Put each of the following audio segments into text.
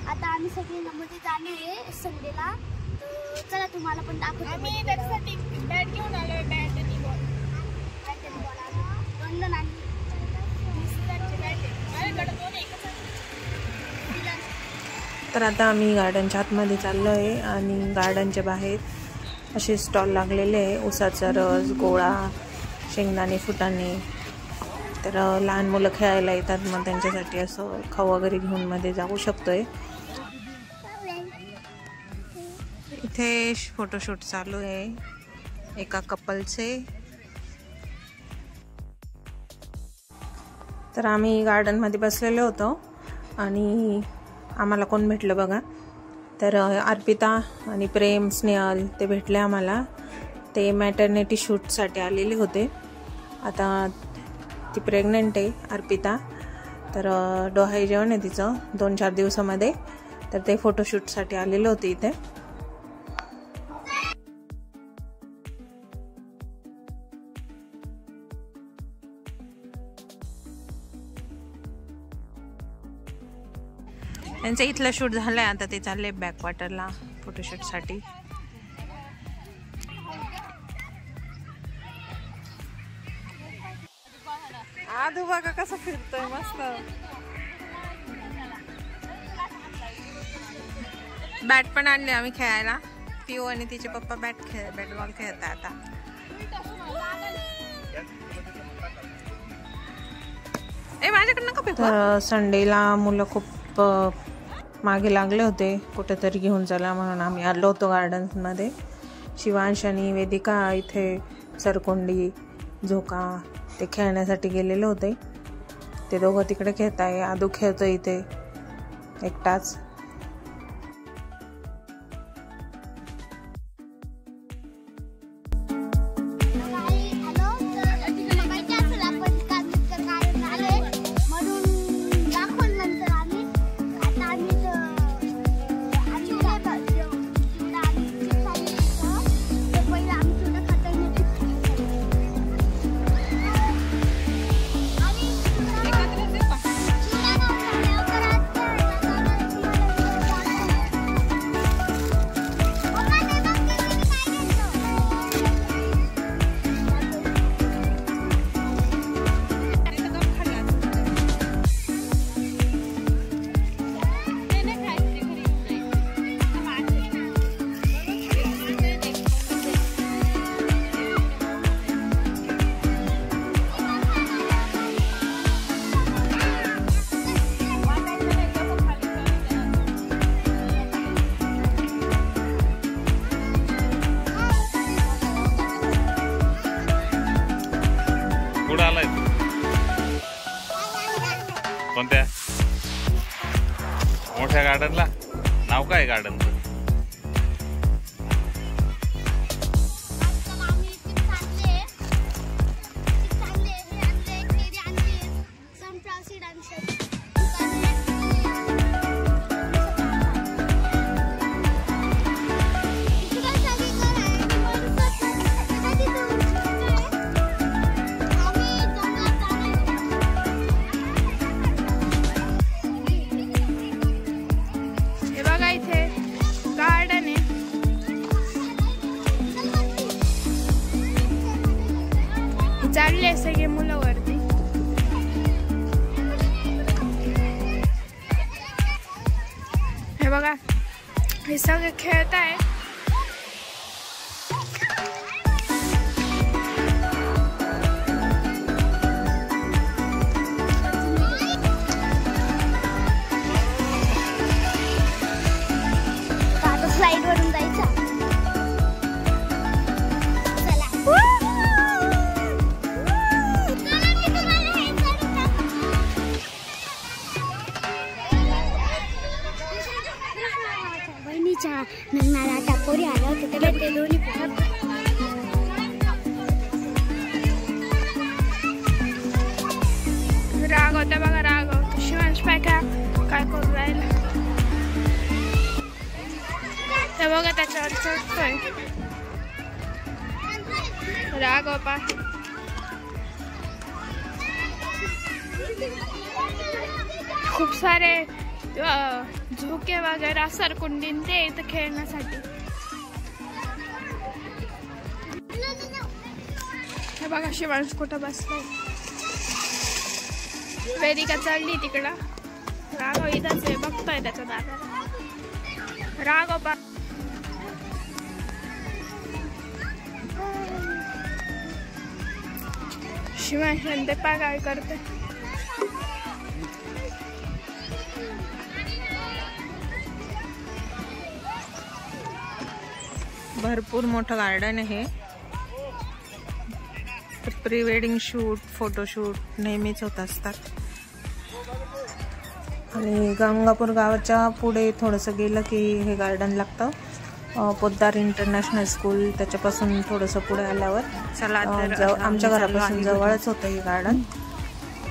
आता आम्ही सगळे मध्ये जाणार आहे संडेला, तर चला तुम्हाला पण दाखवतो. आम्ही त्यासाठी बॅट घेऊन आलोय, बॅट आणि बॉल. दोन आणि तर आता आम्ही गार्डनच्या आतमध्ये चाललो आहे आणि गार्डनच्या बाहेर असे स्टॉल लागलेले आहे. उसाचा रस, गोळा, शेंगदाणे, फुटाणे. तर लहान मुलं खेळायला येतात, मग त्यांच्यासाठी असं खाऊ वगैरे घेऊन मध्ये जाऊ शकतोय. इथे फोटोशूट चालू आहे एका कपलचे. तर आम्ही गार्डनमध्ये बसलेलो होतो आणि आम्हाला कोण भेटलं बघा, तर अर्पिता आणि प्रेम, स्नेहल ते भेटले आम्हाला. ते मॅटर्निटी शूटसाठी आलेले होते. आता ती प्रेग्नंट आहे अर्पिता, तर डोहाळे जेवण आहे तिचं 2-4 दिवसामध्ये. तर ते फोटोशूटसाठी आलेले होते इथे. त्यांचं इथलं शूट झालंय, आता ते चालले बॅकवॉटरला फोटोशूटसाठी. आधू बघा कसं फिरतोय मस्त. बॅट पण आणले आम्ही खेळायला. पिऊ आणि तिचे पप्पा बॅटबॉल खेळतात आता. माझ्याकडे नका फेकू. तर संडेला मुलं खूप मागे लागले होते, कुठेतरी घेऊन चला म्हणून आम्ही आलो होतो गार्डन्समध्ये. शिवांश आणि वेदिका इथे सरकोंडी, झोका ते खेळण्यासाठी गेलेले होते. ते दोघं तिकडे खेळत आहे. आदू खेळतो इथे एकटाच. कोणत्या मोठ्या गार्डनला? नाव काय गार्डनचं? चालले सगळे मुलं वरती. हे बघा, हे सगळे खेळत आहे. आता स्लाइड वरून जायचं. नंगनाला टापोरी आलं होतं तर ते दोन्ही राग होता बघा, राग होता. शिवांश पाय काय करू राहिला ते बघा, त्याच्यावर चढतोय. राग होता. खूप सारे झोके वगैरे सरकुंडीन ते इथं खेळण्यासाठी. हे बघा शिवांश कुठं बसलाय. वेदिका चढली तिकडं. राघव इथंच आहे, बघतोय त्याच्या दादाला. राघव शिवांश ते काय करते. भरपूर मोठं गार्डन आहे. प्री वेडिंग शूट, फोटोशूट नेहमीच होत असतात. आणि गंगापूर गावाच्या पुढे थोडंसं गेलं की हे गार्डन लागतं. पोद्दार इंटरनॅशनल स्कूल त्याच्यापासून थोडंसं पुढे आल्यावर आमच्या घरापासून जवळच होतं हे गार्डन.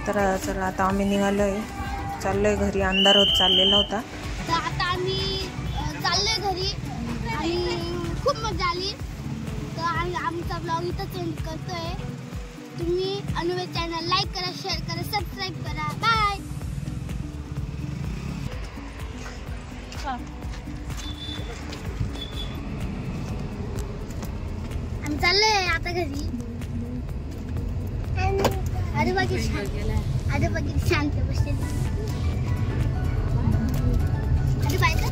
तर चला आता आम्ही निघालोय, चाललोय घरी. अंधार होत चाललेला होता. तर आता आम्ही चाललोय घरी आणि खूप मजा आली. तर आमचा ब्लॉग इथं चेंज करतोय. तुम्ही अनुवेद चॅनल लाईक करा, शेअर करा, सबस्क्राईब करा. बाय. आम्ही चाललोय आता घरी. अरे बघितलं शांत बसले. अरे बाय.